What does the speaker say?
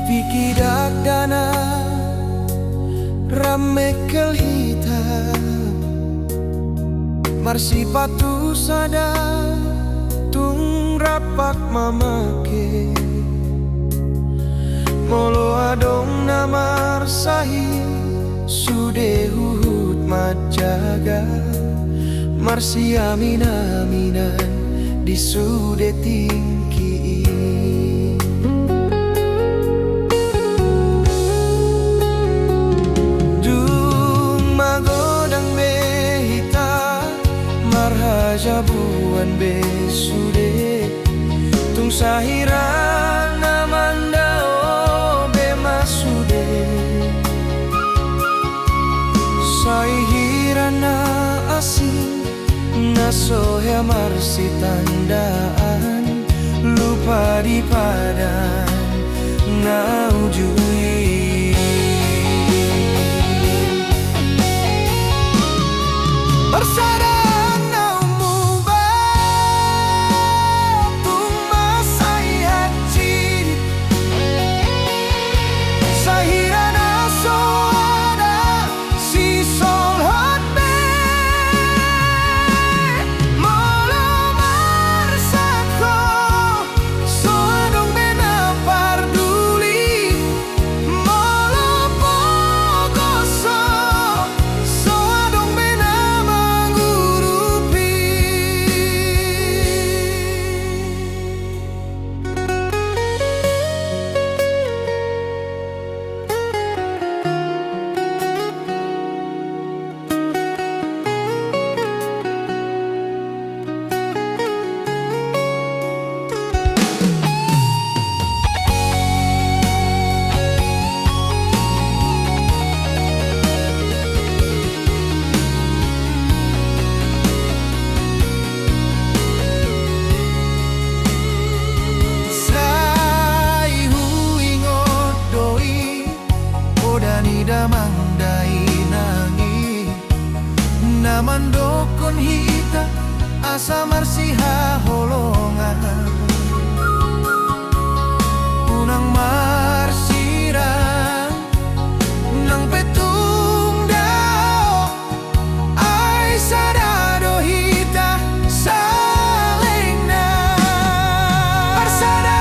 Pikidak dana ramekel hitam marsipatu sada tung rapak mamake molo adong namar sahi sude huhut majaga marsi aminan di sude tingki jabuan besude tung sahira namandao be masude saihirana asing nasohe marsi tandaan lupa di padan naujui bersada mandokon hita asa marsiha holongan unang marsirang nang petung dao ai sadado hita salengna bersada